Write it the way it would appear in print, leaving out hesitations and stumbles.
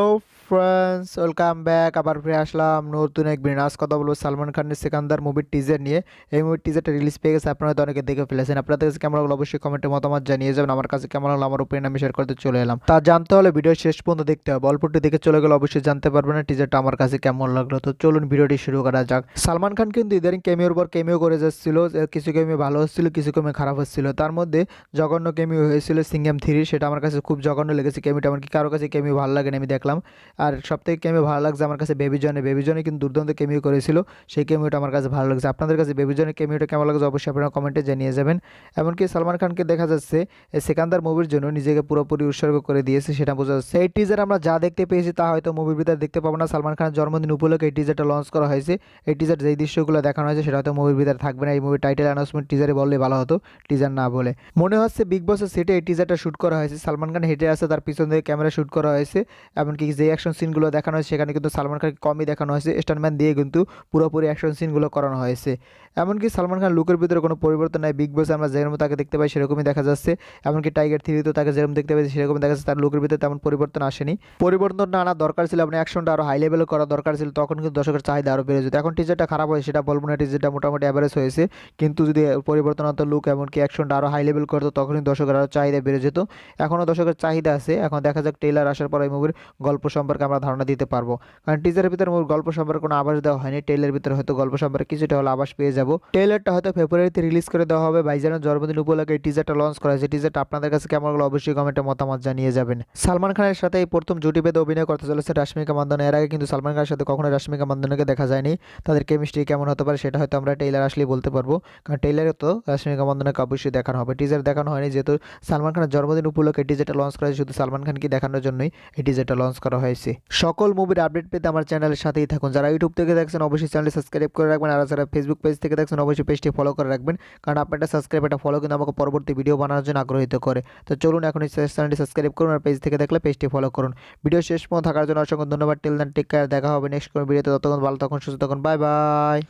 Hello friends, welcome back. আবার ফিরে আসলাম নতুন এক ভিডিও। আজ কথা বলবো সালমান খানের সিকান্দার মুভির টিজার নিয়ে। এই মুভির টিজারটা রিলিজ পেয়ে গেছে, আপনারা তো অনেকে দেখে ফেলেছেন। আপনাদের কাছে কেমন লাগলো অবশ্যই কমেন্টে মতামত জানিয়ে যাবেন। আমার কাছে কেমন লাগলো আমার ওপিনিয়ন আমি শেয়ার করতে চলে এলাম। তা জানতে হলে ভিডিও শেষ পর্যন্ত দেখতে হবে। অল্পটি দেখে চলে গেলে অবশ্যই জানতে পারবেন না টিজারটা আমার কাছে কেমন লাগলো। তো চলুন ভিডিওটি শুরু করা যাক। সালমান খান কিন্তু ইদানিং কেমিওর পর কেমিও করে যাচ্ছিল। কিছু কেমিও ভালো হচ্ছিল, কিছু কেমিও খারাপ হচ্ছিল। তার মধ্যে জঘন্য কেমিও হয়েছিল সিঙ্গাম 3, সেটা আমার কাছে খুব জঘন্য লেগেছে। কেমিটা এমনকি কারো কাছে কেমিও ভালো লাগে না, আমি দেখলাম। আর সবথেকে কেমিও ভালো লাগছে আমার কাছে বেবি জনে কিন্তু দুর্দান্ত কেমিও করেছিল। সেই কেমিওটা আমার কাছে ভালো লাগছে। আপনাদের কাছে বেবি জনের কেমিওটা কেমন লাগছে অবশ্যই আপনারা কমেন্টে জানিয়ে যাবেন। এমনকি সালমান খানকে দেখা যাচ্ছে এই সেকান্দার মুভির জন্য নিজেকে পুরোপুরি উৎসর্গ করে দিয়েছে, সেটা বোঝা যাচ্ছে। এই টিজার আমরা যা দেখতে পেয়েছি তা হয়তো মুভির ভিতরে দেখতে পাবো না। সালমান খানের জন্মদিন উপলক্ষে এই টিজারটা লঞ্চ করা হয়েছে। এই টিজার যেই দৃশ্যগুলো দেখানো হয়েছে সেটা হয়তো মুভির ভিতরে থাকবে না। এই মুভির টাইটেল অ্যানাউন্সমেন্ট টিজারে বললে ভালো হতো, টিজার না বলে। মনে হচ্ছে বিগ বসের সেটে এই টিজারটা শুট করা হয়েছে। সালমান খান হেঁটে আসে, তার পিছন থেকে ক্যামেরা শুট করা হয়েছে। এমনকি যে অ্যাকশন সিনগুলো দেখানো হয়েছে সেখানে কিন্তু সালমান খানকে কমই দেখানো হয়েছে, স্টান্টম্যান দিয়ে কিন্তু পুরোপুরি অ্যাকশন সিনগুলো করানো হয়েছে। এমনকি সালমান খান লুকের ভিতরে কোনো পরিবর্তন নাই। বিগ বসে আমরা যেরকম তাকে দেখতে পাই সেরকমই দেখা যাচ্ছে। এমনকি টাইগার 3-তেও তাকে যেরকম দেখতে পাই সেরকম দেখা যাচ্ছে। তার লুকের ভিতরে তেমন পরিবর্তন আসেনি। পরিবর্তনটা আনা দরকার ছিল, আপনি অ্যাকশনটা আরও হাই লেভেলে করা দরকার ছিল, তখন কিন্তু দর্শকের চাহিদা আরও বেড়ে যেত। এখন টিজারটা খারাপ হয় সেটা বলবো না, টিজারটা মোটামুটি অ্যাভারেজ হয়েছে। কিন্তু যদি পরিবর্তন হতো, লুক এমনকি অ্যাকশনটা আরও হাই লেভেল করতো, তখনই দর্শকের আরও চাহিদা বেড়ে যেত। এখনও দর্শকের চাহিদা আছে। এখন দেখা যাক ট্রেলার আসার পর এই মুভির গল্প সম্পর্কে আমরা ধারণা দিতে পারবো। কারণ টিজারের ভিতরে মুভির গল্প সম্পর্কে কোনো আভাস দেওয়া হয়নি। ট্রেলারের ভিতরে হয়তো গল্প সম্পর্কে কিছুটা হলে আভাস পেয়ে যাবো। ট্রেলারটা হয়তো ফেব্রুয়ারিতে রিলিজ করে দেওয়া হবে। ভাইজানের জন্মদিন উপলক্ষে এই টিজারটা লঞ্চ করা হয়েছে। টিজারটা আপনাদের কাছে কেমন লাগলো অবশ্যই কমেন্টে মতামত জানিয়ে যাবেন। সালমান খানের সাথে এই প্রথম জুটি বেঁধে অভিনয় করতে চলেছে রাশমিকা মান্দানা। এর আগে কিন্তু সালমান খানের সাথে কখনো রাশমিকা মান্দানাকে দেখা যায়নি। তাদের কেমিস্ট্রি কেমন হতে পারে সেটা হয়তো আমরা ট্রেলার আসলেই বলতে পারবো। কারণ ট্রেলারে তো রাশমিকা মান্দানাকে অবশ্যই দেখানো হবে। টিজার দেখানো হয়নি, যেহেতু সালমান খানের জন্মদিন উপলক্ষে টিজারটা লঞ্চ করা হয়েছে। শুধু সালমান খানকে দেখানোর জন্যই এই টিজারটা লঞ্চ করা হয়েছে। সকল মুভির আপডেট পেতে আমার চ্যানেলের সাথেই থাকুন। যারা ইউটিউব থেকে দেখছেন অবশ্যই চ্যানেলটি সাবস্ক্রাইব করে রাখবেন। আর যারা ফেসবুক পেজ থেকে দেখছেন অবশ্যই পেজটি ফলো করে রাখবেন। কারণ আপনার একটা সাবস্ক্রাইব, একটা ফলো কিন্তু আমাকে পরবর্তী ভিডিও বানানোর জন্য আগ্রহীত করে। তো চলুন এখন এই চ্যানেলটি সাবস্ক্রাইব করুন, আর পেজ থেকে দেখলে পেজটি ফলো করুন। ভিডিও শেষ পর্যন্ত থাকার জন্য অসংখ্য ধন্যবাদ। Till then take care. দেখা হবে নেক্সট কোনো ভিডিওতে। ততক্ষণ ভালো থাকুন, সুস্থ থাকুন। Bye bye.